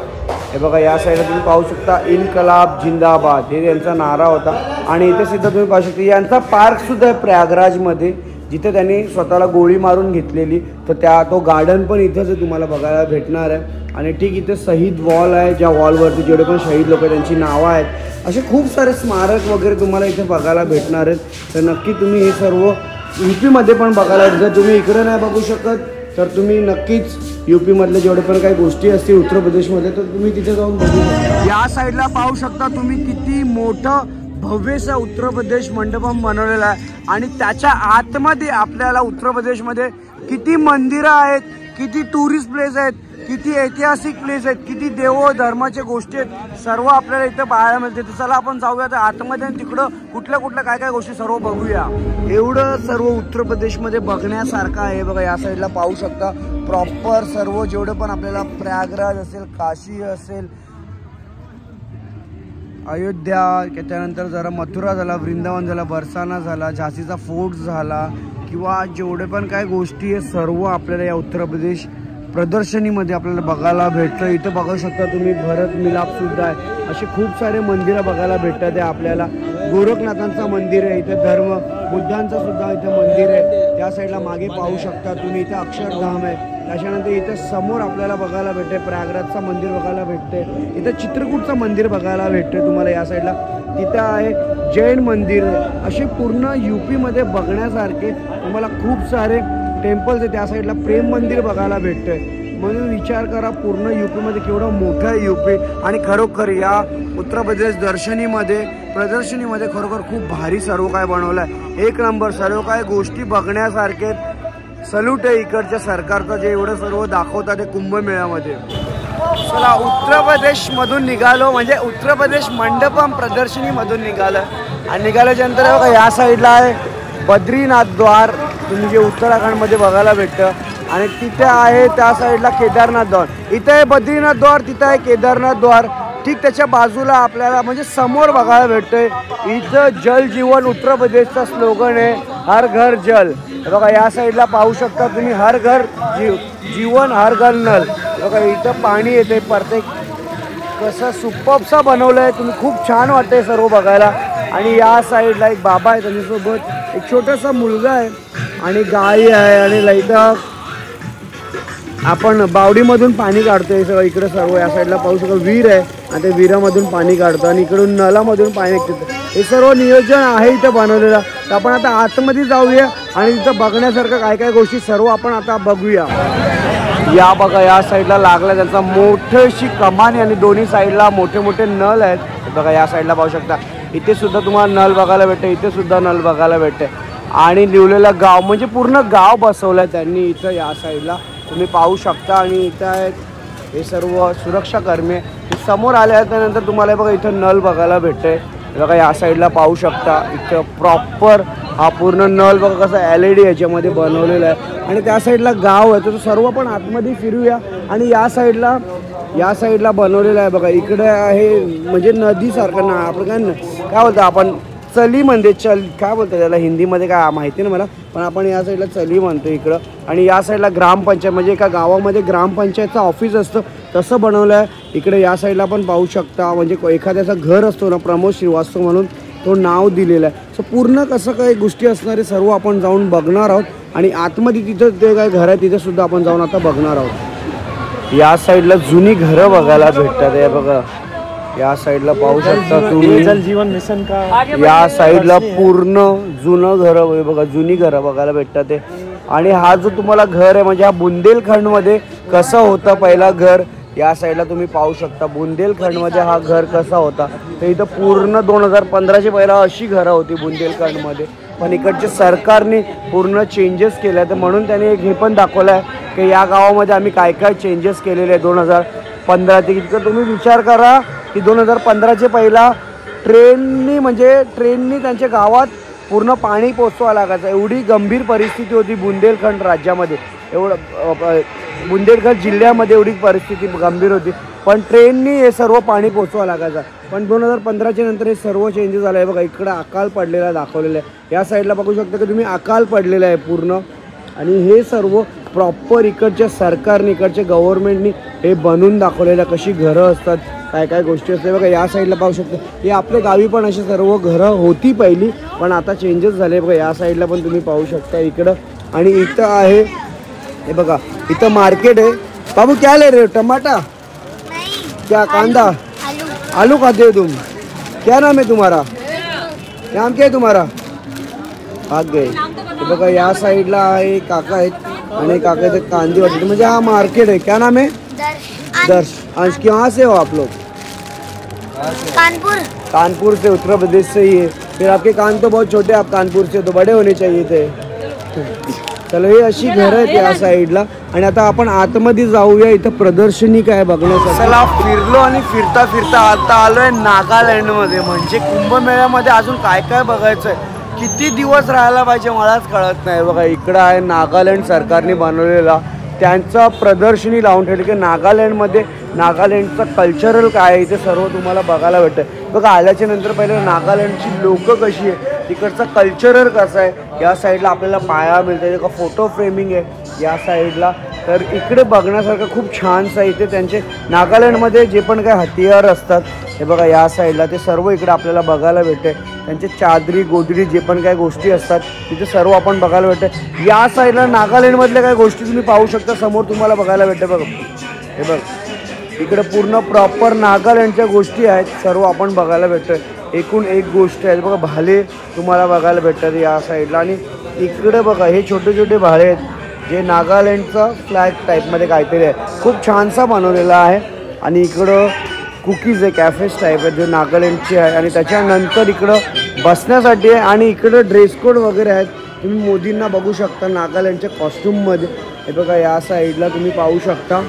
हे बघा या साईडला तुम्ही पाहू शकता इन्कलाब जिंदाबाद हे यांचा नारा होता. आणि इथे सुद्धा तुम्ही पाहू शकता यांचा पार्कसुद्धा आहे प्रयागराजमध्ये जिथे त्यांनी स्वतःला गोळी मारून घेतलेली. तर तो गार्डन पण इथंच तुम्हाला बघायला भेटणार आहे. आणि ठीक इथे शहीद वॉल आहे, ज्या वॉलवरती जेवढे पण शहीद लोक त्यांची नावं आहेत. असे खूप सारे स्मारक वगैरे तुम्हाला इथे बघायला भेटणार आहेत. तर नक्की तुम्ही हे सर्व UP-मध्ये पण बघायला, जर तुम्ही इकडे नाही बघू शकत तर तुम्ही नक्कीच UP-मधले जेवढे पण काही गोष्टी असतील उत्तर प्रदेशमध्ये तर तुम्ही तिथे जाऊन बघू शकता. या साईडला पाहू शकता तुम्ही किती मोठं भव्यसा उत्तर प्रदेश मंडपम बनवलेला आहे. आणि त्याच्या आतमध्ये आपल्याला उत्तर प्रदेशमध्ये किती मंदिरं आहेत, किती टुरिस्ट प्लेस आहेत, किती ऐतिहासिक प्लेस आहेत, किती देव धर्माच्या गोष्टी आहेत, सर्व आपल्याला इथं पाहायला मिळते. तर चला आपण जाऊया तर आतमध्ये आणि तिकडं कुठल्या काय काय गोष्टी सर्व बघूया. एवढं सर्व उत्तर प्रदेशमध्ये बघण्यासारखं आहे. बघा या साईडला पाहू शकता प्रॉपर सर्व जेवढं पण आपल्याला प्रयागराज असेल, काशी असेल, अयोध्या, त्याच्यानंतर जरा मथुरा झाला, वृंदावन झाला, बरसाना झाला, झाशीचा फोर्ट झाला किंवा जेवढे पण काय गोष्टी आहे सर्व आपल्याला या उत्तर प्रदेश प्रदर्शनीमध्ये आपल्याला बघायला भेटतं. इथं बघू शकता तुम्ही भरत मिलापसुद्धा आहे. असे खूप सारे मंदिरं बघायला भेटतात आहे आपल्याला. गोरखनाथांचं मंदिर आहे इथं, धर्म बुद्धांचं सुद्धा इथं मंदिर आहे. त्या साईडला मागे पाहू शकता तुम्ही इथं अक्षरधाम आहे. त्याच्यानंतर इथं समोर आपल्याला बघायला भेटते प्रयागराजचं मंदिर बघायला भेटते. इथं चित्रकूटचं मंदिर बघायला भेटते तुम्हाला या साईडला. तिथं आहे जैन मंदिर. असे पूर्ण UP-मध्ये बघण्यासारखे तुम्हाला खूप सारे टेम्पल्स आहे. त्या साईडला प्रेम मंदिर बघायला भेटतंय. म्हणून विचार करा पूर्ण UP-मध्ये केवढं मोठं आहे UP. आणि खरोखर या उत्तर प्रदेश प्रदर्शनीमध्ये खरोखर खूप भारी सर्व काय बनवलं आहे. एक नंबर सर्व काय गोष्टी बघण्यासारखे. सल्यूट आहे इकडच्या सरकारचं जे एवढं सर्व दाखवतात ते कुंभमेळ्यामध्ये. चला उत्तर प्रदेशमधून निघालो, म्हणजे उत्तर प्रदेश मंडपम प्रदर्शनीमधून निघालं. आणि निघाल्याच्या नंतर बघा या साईडला आहे बद्रीनाथ द्वार, तुम्ही जे उत्तराखंडमध्ये बघायला भेटतं. आणि तिथे आहे त्या साईडला केदारनाथ द्वार. इथं आहे बद्रीनाथ द्वार, तिथं आहे केदारनाथ द्वार. ठीक त्याच्या बाजूला आपल्याला म्हणजे समोर बघायला भेटतंय इथं जल जीवन उत्तर प्रदेशचा स्लोगन आहे हर घर जल. बघा या साईडला पाहू शकता तुम्ही हर घर जीवन हर घर नल. बघा इथं पाणी येते प्रत्येक. कसं सुपर्बसा बनवलं आहे तुम्ही, खूप छान वाटतंय सर्व बघायला. आणि या साईडला एक बाबा आहे, त्याच्यासोबत एक छोटासा मुलगा आहे आणि गाई आहे. आणि इथं आपण बावडीमधून पाणी काढतोय सगळं. इकडे सर्व या साईडला पाहू शकतो विहीर आहे आणि त्या विहिरामधून पाणी काढतो आणि इकडून नलामधून पाणी निघतं. हे सर्व नियोजन आहे इथं बनवलेलं. तर आपण आता आतमध्ये जाऊया आणि इथं बघण्यासारखं काय काय गोष्टी सर्व आपण आता बघूया. या बघा या साईडला लागला त्यांचा मोठीशी कमानी आणि दोन्ही साईडला मोठे मोठे नळ आहेत. बघा या साईडला पाहू शकता इथे सुद्धा तुम्हाला नळ बघायला भेटते, इथे सुद्धा नळ बघायला भेटते. आणि लिवलेलं गाव म्हणजे पूर्ण गाव बसवलं आहे त्यांनी इथं या साईडला तुम्ही पाहू शकता. आणि इथं आहेत हे सर्व सुरक्षाकर्मी. समोर आल्यानंतर तुम्हाला बघा इथं नळ बघायला भेटते. बघा या साईडला पाहू शकता इथं प्रॉपर हा पूर्ण नळ बघा कसा LED याच्यामध्ये बनवलेला आहे. आणि त्या साईडला गाव आहे तर सर्व पण आतमध्ये फिरूया. आणि या साईडला बनवलेलं आहे बघा. इकडे आहे म्हणजे नदीसारखं ना आपण काय बोलतो आपण चली म्हणते काय बोलतो त्याला हिंदीमध्ये काय माहिती नाही मला, पण आपण या साईडला चली म्हणतो इकडं. आणि या साईडला ग्रामपंचायत म्हणजे एका गावामध्ये ग्रामपंचायतचं ऑफिस असतं तसं बनवलं आहे. इकडे या साईडला पण पाहू शकता म्हणजे एखाद्याचं घर असतो ना प्रमोद श्रीवास्तव म्हणून तो नाव दिलेलं आहे. सो पूर्ण कसं काही गोष्टी असणारे सर्व आपण जाऊन बघणार आहोत. आणि आतमध्ये तिथं ते काय घर आहे तिथे सुद्धा आपण जाऊन आता बघणार आहोत. या साईडला जुनी घरं बघायला भेटतात. हे बघा या साईडला पाहू शकता तुम्ही जल जीवन मिशन का. या साईडला पूर्ण जुनं घरं बघा, जुनी घरं बघायला भेटतात ते. आणि हा जो तुम्हाला घर आहे म्हणजे हा बुंदेलखंडमध्ये कसं होतं पहिला घर या साईडला तुम्ही पाहू शकता. बुंदेलखंडमध्ये हा घर कसा होता तर इथं पूर्ण 2015च्या पहिला अशी घरं होती बुंदेलखंडमध्ये. पण इकडच्या सरकारने पूर्ण चेंजेस केले तर म्हणून त्याने एक हे पण दाखवलं आहे की या गावामध्ये आम्ही काय काय चेंजेस केलेले आहे 2015 ते. इतकं तुम्ही विचार करा की 2015चे पहिला ट्रेननी त्यांच्या गावात पूर्ण पाणी पोचवा लागायचं. एवढी गंभीर परिस्थिती होती बुंदेलखंड राज्यामध्ये, एवढं बुंदेलखंड जिल्ह्यामध्ये एवढी परिस्थिती गंभीर होती. पण ट्रेननी हे सर्व पाणी पोचवा लागायचं. पण 2015च्या नंतर हे सर्व चेंजेस झालं आहे. बघा इकडं अकाल पडलेला दाखवलेलं आहे. या साईडला बघू शकता की तुम्ही अकाल पडलेलं आहे पूर्ण. आणि हे सर्व प्रॉपर इकडच्या सरकारने इकडच्या गव्हर्नमेंटनी हे बनवून दाखवलेलं कशी घरं असतात काय काय गोष्टी असतात. बघा या साईडला पाहू शकता हे आपल्या गावी पण अशी सर्व घरं होती पहिली पण आता चेंजेस झाले. बघा या साईडला पण तुम्ही पाहू शकता इकडं. आणि इथं आहे हे बघा इथं मार्केट है. बाबू क्या ले रहे हो? टमाटा क्या कांदा आलू खाते हो तुम? क्या नाम है तुम्हारा? नाम क्या है तुम्हारा? भाग गए. बघा या साईडला आहे काका आहेत आणि काका इथे कांदे वाटते म्हणजे हा मार्केट है. क्या नाम है? दर्श. आज कहाँ से हो आप लोग? कानपुर से, उत्तर प्रदेश से ही है. फिर आपके कान तो बहुत छोटे, आप कानपुर से तो बड़े होने चाहिए थे. चलो हे अशी घरं आहेत या साईडला. आणि आता आपण आतमध्ये जाऊया इथं प्रदर्शनी काय बघण्यासाठी. चला फिरलो आणि फिरता फिरता आता आलोय नागालँडमध्ये. म्हणजे कुंभमेळ्यामध्ये अजून काय काय बघायचं आहे, किती दिवस राहायला पाहिजे मलाच कळत नाही. बघा इकडं आहे नागालँड सरकारने बनवलेला त्यांचा प्रदर्शनी लावून ठेवली की नागालँडमध्ये नागालँडचं कल्चरल काय आहे इथे सर्व तुम्हाला बघायला भेटतं. बघा आल्याच्या नंतर पहिले नागालँडची लोकं कशी आहे, तिकडचं कल्चरल कसं आहे या साईडला आपल्याला पाहायला मिळतं. का फोटो फ्रेमिंग आहे या साईडला. तर इकडे बघण्यासारखं खूप छानसं आहे. इथे त्यांचे नागालँडमध्ये जे पण काही हतियार असतात हे बघा या साईडला ते सर्व इकडे आपल्याला बघायला भेटते. त्यांचे चादरी गोदडी जे पण काही गोष्टी असतात तिथे सर्व आपण बघायला भेटते. या साईडला नागालँडमधल्या काही गोष्टी तुम्ही पाहू शकता समोर तुम्हाला बघायला भेटते. बघ हे बघ इकडे पूर्ण प्रॉपर नागालँडच्या गोष्टी आहेत सर्व आपण बघायला भेटतं. एकूण एक गोष्ट आहे बघा भाले तुम्हाला बघायला भेटतात या साईडला. आणि इकडे बघा हे छोटे छोटे भाले आहेत जे नागालँडचा फ्लॅग टाईपमध्ये काहीतरी आहे, खूप छानसा बनवलेला आहे. आणि इकडं कुकीज आहे कॅफेज टाईप आहे जे नागालँडचे आहे. आणि त्याच्यानंतर इकडं बसण्यासाठी आहे आणि इकडं ड्रेस कोड वगैरे आहेत. तुम्ही मोदींना बघू शकता नागालँडच्या कॉस्ट्यूममध्ये. हे बघा या साईडला तुम्ही पाहू शकता.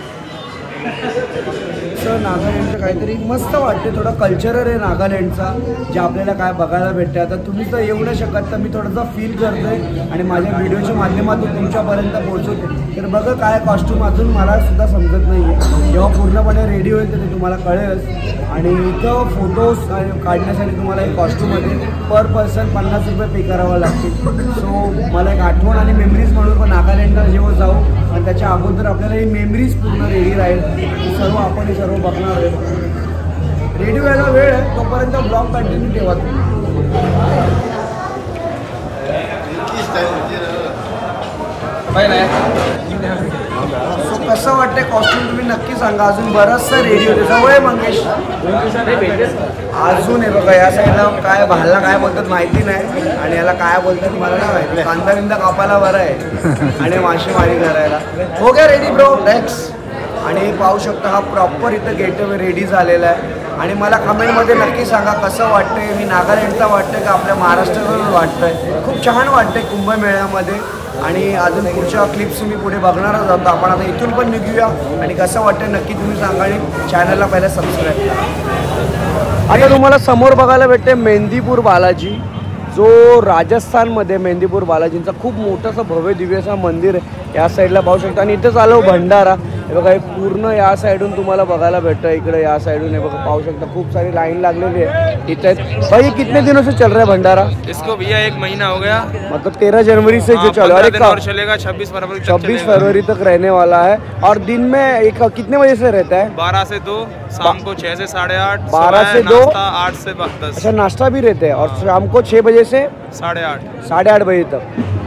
नागालँडचं काहीतरी मस्त वाटते, थोडा कल्चरल आहे नागालँडचा जे आपल्याला काय बघायला भेटते. आता तुम्ही तर येऊ नाही शकत तर मी थोडंसं फील करतोय आणि माझ्या व्हिडिओच्या माध्यमातून तुमच्यापर्यंत पोहोचवते. तर बघा काय कॉस्ट्यूम अजून मला सुद्धा समजत नाही आहे. जेव्हा पूर्णपणे रेडी होईल तर ते तुम्हाला कळेलच. आणि इथं फोटोज काढण्यासाठी तुम्हाला एक कॉस्ट्यूममध्ये पर पर्सन 50 रुपये पे करावं लागतील. सो मला एक आठवण आणि मेमरीज म्हणून पण नागालँडला जेव्हा जाऊ आणि त्याच्या अगोदर आपल्याला ही मेमरीज पूर्ण रेडी राहील. सर्व आपण हे सर्व बघणार आहे. रेडी व्हायला वेळ आहे तोपर्यंत ब्लॉग कंटिन्यू ठेवा. सो कसं वाटतंय कॉस्ट्युम तुम्ही नक्की सांगा. अजून बरंचसं रेडी होते. जवळ आहे मंगेश. अजून आहे बघा या साईडला काय भालला काय बोलतात माहिती नाही आणि याला काय बोलतात मला नाही माहिती. कांदा बिंदा कापायला बरं आहे आणि मासेमारी करायला. हो गया रेडी ब्रो नेक्स्ट. आणि पाहू शकता हा प्रॉपर इथं गेटवे रेडी झालेला आहे. आणि मला कमेंटमध्ये नक्की सांगा कसं वाटतंय. मी नागालँडचा वाटतंय का आपल्या महाराष्ट्रातून वाटतंय. खूप छान वाटतंय कुंभमेळ्यामध्ये. आणि अजून पुढच्या क्लिप्स मी पुढे बघणारच आहोत. आपण आता इथून पण निघूया आणि कसं वाटतंय नक्की तुम्ही सांगा आणि चॅनलला पहिला सबस्क्राईब करा. आता तुम्हाला समोर बघायला भेटते मेहंदीपूर बालाजी, जो राजस्थानमध्ये मेहंदीपूर बालाजींचा खूप मोठासा भव्य दिव्यसा मंदिर आहे. या साईडला पाहू शकता. आणि इथंच आलो भंडारा. हे बघा हे पूर्ण या साईडून तुम्हाला बघायला भेटतं. इकडे या साईडून हे बघा पाहू शकता खूप सारी लाईन लागलेली आहे इथे. भाई कितने दिनों से चल रहा है भंडारा? इसको भैया 1 महीना हो गया. मतलब 13 जनवरी से जो चल रहा है और चलेगा 26 फरवरी तक रहने वाला है. और दिन में एक कितने बजे से रहता है? 12 से 2, शाम को 6 से 8:30, 12 से 2, 8 से 10. अच्छा नाश्ता भी रहते हैं. और शाम को 6 बजे से 8:30 बजे तक.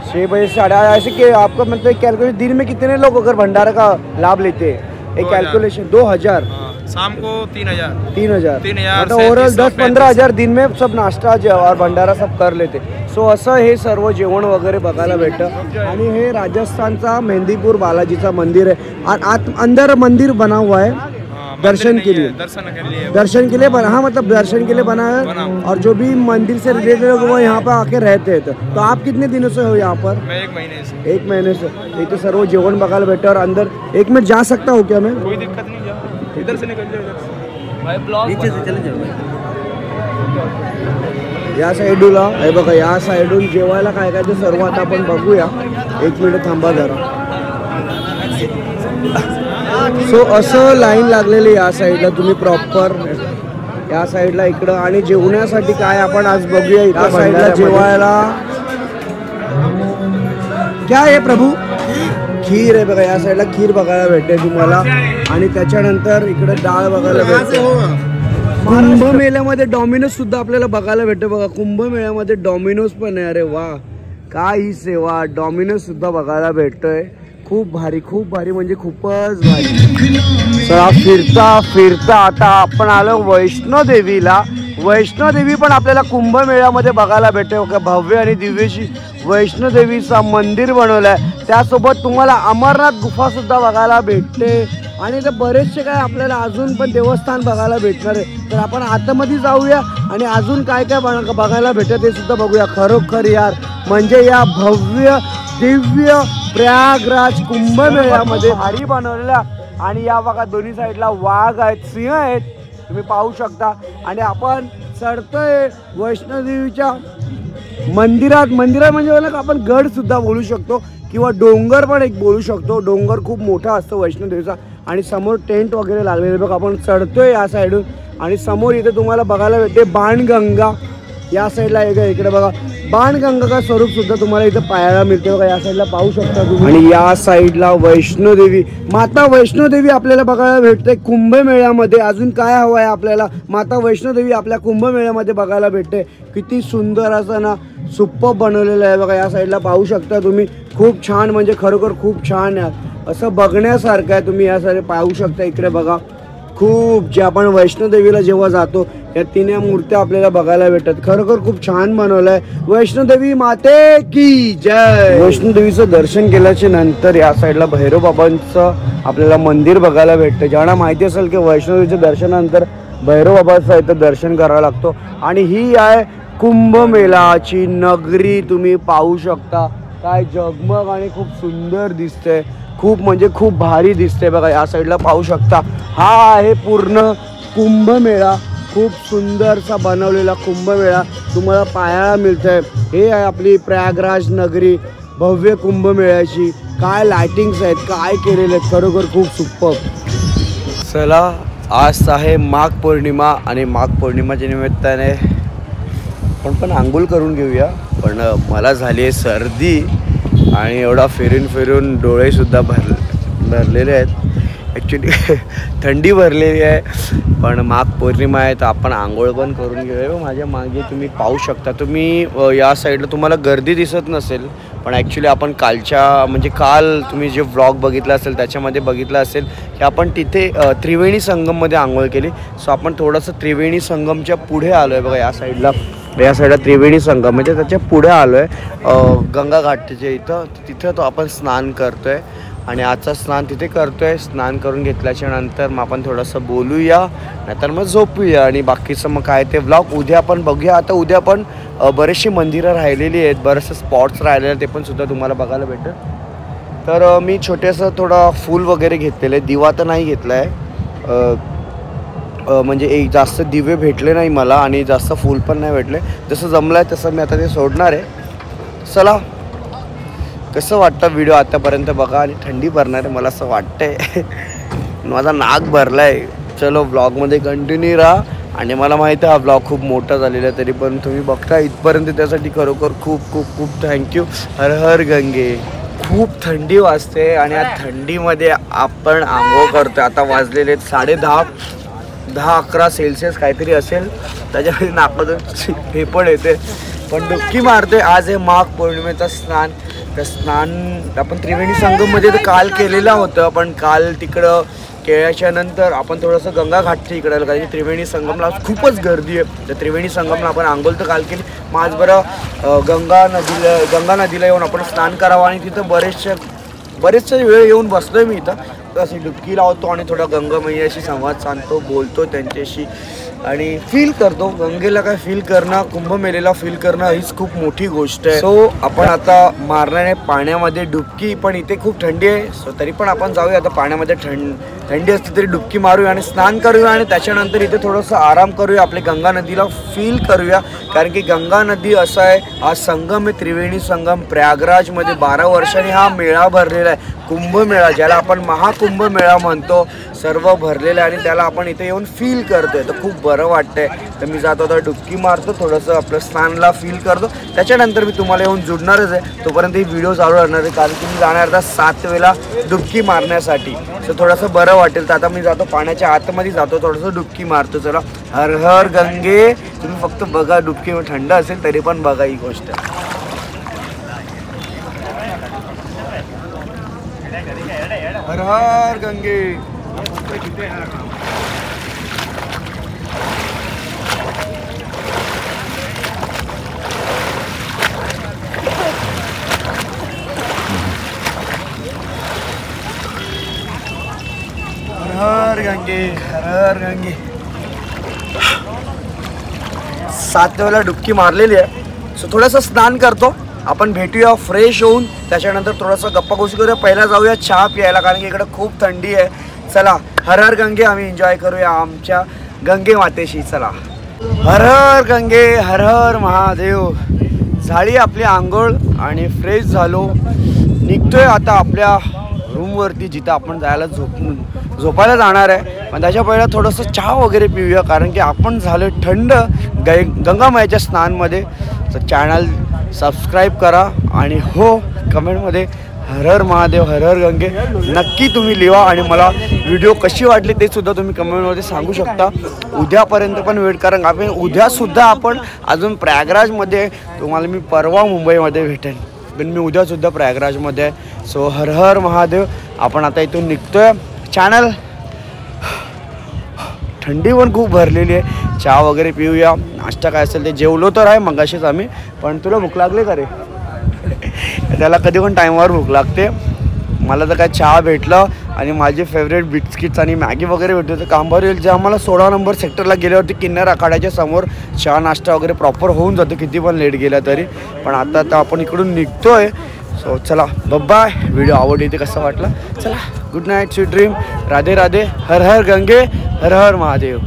6 बजे से 8:30. ऐसे कि आपका मतलब कैलकुलेशन दिन में कितने लोग अगर भंडारा का लाभ लेते हैं? एक कैलकुलेशन 2000, शाम को 3000 मतलब ओव्हरऑल 10-15 हजार दिन में सब नाश्ता और भंडारा सब कर लेते. सो असं हे सर्व जेवण वगैरे बघायला भेटतं. आणि हे राजस्थानचा मेहंदीपूर बालाजीचा मंदिर आहे. आत अंदर मंदिर बना हुआ है दर्शन के लिए बना. हाँ मतलब दर्शन के लिए बना है. और जो भी मंदिर से रिलेटेड लोग वो यहाँ पर आके रहते हैं. तो आप कितने दिनों से हो यहाँ पर? मैं 1 महीने से. 1 महीने से. इथे सर्व जेवण बघायला भेटतं. और अंदर 1 मिनट जा सकता हूँ क्या मैं? कोई दिक्कत नहीं, जाओ इधर से निकल जाओ भाई. ब्लॉग नीचे से चले जाओ. या साईडला हे बघा या साईडून जेवायला काय काय ते सर्व आता आपण बघूया. 1 मिनिट थांबा जरा. सो असं लाईन लागलेली या साईडला तुम्ही प्रॉपर या साईडला इकडं. आणि जेवण्यासाठी काय आपण आज बघूया या साईडला जेवायला क्या आहे प्रभू? खीर आहे बघा. या साईडला खीर बघायला भेटते तुम्हाला. आणि त्याच्यानंतर इकडे डाळ बघायला भेटते. कुंभमेळ्यामध्ये डॉमिनोज सुद्धा आपल्याला बघायला भेटते बघा. कुंभमेळ्यामध्ये डॉमिनोज पण आहे. अरे वा काय ही सेवा. डॉमिनोज सुद्धा बघायला भेटतोय. खूप भारी म्हणजे खूपच भारी. चला फिरता फिरता आता आपण आलो वैष्णोदेवीला. वैष्णोदेवी पण आपल्याला कुंभमेळ्यामध्ये बघायला भेटते. भव्य आणि दिव्यशी वैष्णोदेवीचा मंदिर बनवलं आहे. त्यासोबत तुम्हाला अमरनाथ गुफा सुद्धा बघायला भेटते. आणि इथे बरेचसे काय आपल्याला अजून पण देवस्थान बघायला भेटणार आहे. तर आपण आतमध्ये जाऊया आणि अजून काय काय बघायला भेटतं ते सुद्धा बघूया. खरोखर यार म्हणजे या भव्य दिव्य प्रयागराज कुंभमेळ्यामध्ये भारी बनवलेला. आणि या बघा दोन्ही साईडला वाघ आहेत, सिंह आहेत तुम्ही पाहू शकता. आणि आपण चढतोय वैष्णोदेवीच्या मंदिरात म्हणजे ना आपण गड सुद्धा बोलू शकतो किंवा डोंगर पण एक बोलू शकतो. डोंगर खूप मोठा असतो वैष्णोदेवीचा. आणि समोर टेंट वगैरे लागलेले बघा. आपण चढतोय या साईडून. आणि समोर इथे तुम्हाला बघायला भेटते बाणगंगा. या साईडला इकडे बघा बाणगंगा का स्वरूप सुद्धा तुम्हाला इथं पाहायला मिळते बघा. या साईडला पाहू शकता तुम्ही. आणि या साईडला वैष्णोदेवी माता वैष्णोदेवी आपल्याला बघायला भेटते कुंभमेळ्यामध्ये. अजून काय हवं आहे आपल्याला? माता वैष्णोदेवी आपल्या कुंभमेळ्यामध्ये बघायला भेटते. किती सुंदर असं ना सुप्प बनवलेलं आहे बघा. या साईडला पाहू शकता तुम्ही. खूप छान म्हणजे खरोखर खूप छान आहे. असं बघण्यासारखं आहे. तुम्ही या साईड पाहू शकता. इकडे बघा खूप जे आपण वैष्णोदेवीला जेव्हा जातो या 3 मूर्त्या आपल्याला बघायला भेटतात. खरोखर खूप छान बनवलं आहे. वैष्णोदेवी माते की जय. वैष्णोदेवीचं दर्शन केल्याच्या नंतर या साईडला भैरव बाबांचं आपल्याला मंदिर बघायला भेटतं. ज्यांना माहिती असेल की वैष्णोदेवीच्या दर्शनानंतर भैरव बाबाचं इथं दर्शन करावं लागतो. आणि ही आहे कुंभमेळाची नगरी. तुम्ही पाहू शकता काय जगमग आणि खूप सुंदर दिसते. खूप म्हणजे खूप भारी दिसते बघा. या साईडला पाहू शकता. हा आहे पूर्ण कुंभमेळा. खूप सुंदरसा बनवलेला कुंभमेळा तुम्हाला पाहायला मिळतंय. हे आहे आपली प्रयागराज नगरी भव्य कुंभमेळ्याची. काय लाइटिंग्स आहेत, काय केलेले आहेत, खरोखर खूप सुपर. चला आज आहे माघ पौर्णिमा आणि माघ पौर्णिमाच्या निमित्ताने आपण पण आंघोळ करून घेऊया. पण मला झाली आहे सर्दी आणि एवढा फिरून डोळेसुद्धा भरलेले आहेत. ॲक्च्युली थंडी भरलेली आहे, पण माघ पौर्णिमा आहे तर आपण आंघोळ पण करून घेऊया. माझ्या मागे तुम्ही पाहू शकता, तुम्ही या साईडला तुम्हाला गर्दी दिसत नसेल, पण ॲक्च्युली आपण काल तुम्ही जे व्लॉग बघितला असेल त्याच्यामध्ये बघितलं असेल की आपण तिथे त्रिवेणी संगममध्ये आंघोळ केली. सो आपण थोडंसं त्रिवेणी संगमच्या पुढे आलो आहे बघा, या साईडला त्रिवेणी संगम म्हणजे त्याच्या पुढे आलो आहे गंगा घाटच्या इथं. तिथं तो आपण स्नान करतो आहे आणि आजचं स्नान तिथे करतो आहे. स्नान करून घेतल्याच्या नंतर मग आपण थोडंसं बोलूया, नाहीतर मग झोपूया आणि बाकीचं मग काय ते व्लॉग उद्या आपण बघूया. आता उद्या पण बरेचशी मंदिरं राहिलेली आहेत, बरेचसे स्पॉट्स राहिलेले आहेत, ते पण सुद्धा तुम्हाला बघायला भेटेल. तर मी छोटेसं थोडं फूल वगैरे घेतलेलं आहे, दिवा तर नाही घेतला आहे, म्हणजे एक जास्त दिवे भेटले नाही मला आणि जास्त फूल पण नाही भेटले. जसं जमलं आहे तसं मी आता ते सोडणार आहे. चला, कसं वाटतं व्हिडिओ आतापर्यंत बघा. आणि थंडी भरणार आहे मला असं वाटतंय, माझा नाक भरला आहे. चलो व्लॉगमध्ये कंटिन्यू राहा. आणि मला माहिती आहे हा व्लॉग खूप मोठा झालेला आहे, तरी पण तुम्ही बघता इथपर्यंत त्यासाठी खरोखर खूप खूप खूप थँक्यू. हर हर गंगे. खूप थंडी वाजते आणि या थंडीमध्ये आपण आंघोळ करतो. आता वाजलेले 10-11 सेल्सिअस काहीतरी असेल, त्याच्यामध्ये नाकातून हे पण येते, पण डुबकी मारते. आज आहे माघ पौर्णिमेचं स्नान. तर स्नान आपण त्रिवेणी संगममध्ये तर काल केलेलं होतं, पण काल तिकडं केल्याच्या नंतर आपण थोडंसं गंगा घाटच्या इकडं आलं, कारण की त्रिवेणी संगमला खूपच गर्दी आहे. तर त्रिवेणी संगमला आपण आंघोळ तर काल केली, मग आज बरं गंगा नदीला येऊन आपण स्नान करावं. आणि तिथं बरेचसे वेळ येऊन बसलो आहे मी इथं, अशी डुबकी लावतो आणि थोडा गंगा मैयाशी संवाद साधतो, बोलतो त्यांच्याशी आणि फील करतो. गंगेला काय फील करणं, कुंभमेळ्याला फील करणं हीच खूप मोठी गोष्ट आहे. सो आपण आता मारणार आहे पाण्यामध्ये डुबकी, पण इथे खूप थंडी आहे. सो तरी पण आपण जाऊया आता पाण्यामध्ये. थंडी असली तरी डुबकी मारूया आणि स्नान करूया आणि त्याच्यानंतर इथे थोडंसं आराम करूया, आपल्या गंगा नदीला फील करूया. कारण की गंगा नदी असं आहे, हा संगम आहे त्रिवेणी संगम प्रयागराजमध्ये 12 वर्षांनी हा मेळा भरलेला आहे, कुंभमेळा, ज्याला आपण महाकुंभमेळा म्हणतो. सर्व भरलेलं आहे आणि त्याला आपण इथे येऊन फील करतोय, तर खूप बरं वाटतंय. तर मी जातो आता डुबकी मारतो, थोडंसं आपलं स्नानला फील करतो, त्याच्यानंतर मी तुम्हाला येऊन जुडणारच आहे. तोपर्यंत ही व्हिडिओ चालू राहणार आहे, कारण की मी जाणार आता 7 वेळेला डुबकी मारण्यासाठी. तर थोडंसं बरं वाटेल. तर आता मी जातो पाण्याच्या आतमध्ये, जातो थोडंसं डुबकी मारतो. चला, हर हर गंगे. तुम्ही फक्त बघा, डुबकी थंड असेल तरी पण बघा ही गोष्ट. हर हर गंगे. हर हर गंगे, हर हर गंगे. 7 वेळेला डुबकी मारलेली आहे. सो थोडंसं स्नान करतो, आपण भेटूया फ्रेश होऊन. त्याच्यानंतर थोडंसं गप्पा गोष्टी करूया. पहिला जाऊया चहा प्यायला, कारण की इकडं खूप थंडी आहे. चला, हर हर गंगे आम्ही एन्जॉय करूया आमच्या गंगे मातेशी. चला, हर हर गंगे, हर हर महादेव. झाली आपली आंघोळ आणि फ्रेश झालो. निघतोय आता आपल्या रूमवरती, जिथं आपण जायला झोपायला जाणार आहे. पण त्याच्या पहिला थोडंसं चहा वगैरे पिऊया, कारण की आपण झालो थंड गंगामाईच्या स्नानमध्ये. तर चॅनल सबस्क्राईब करा आणि हो, कमेंटमध्ये हर हर महादेव, हर हर गंगे नक्की तुम्ही लिहा. आणि मला व्हिडिओ कशी वाटली ते सुद्धा तुम्ही कमेंटमध्ये सांगू शकता. उद्यापर्यंत पण वेट करा, आपण उद्यासुद्धा आपण अजून प्रयागराजमध्ये, तुम्हाला मी परवा मुंबईमध्ये भेटेन, पण मी उद्यासुद्धा प्रयागराजमध्ये आहे. सो हर हर महादेव. आपण आता इथून निघतोय. चॅनल थंडी पण खूप भरलेली आहे. चहा वगैरे पिऊया, नाश्ता काय असेल ते. जेवलो तर आहे मगाशीच आम्ही, पण तुला भूक लागली का रे? त्याला कधी पण टाईमावर भूक लागते. मला तर काय चहा भेटलं आणि माझे फेवरेट बिस्किट्स आणि मॅगी वगैरे भेटते. तर कांबार येईल जे आम्हाला 16 नंबर सेक्टरला गेल्यावरती किन्नर आखाड्याच्या समोर चहा नाश्ता वगैरे प्रॉपर होऊन जातो, किती पण लेट गेला तरी. पण आता आपण इकडून निघतोय. सो चला, बाय. व्हिडिओ आवडली ते कसं वाटलं? चला, good night, sweet dream, Radhe Radhe, Har Har Gange, Har Har Mahadev.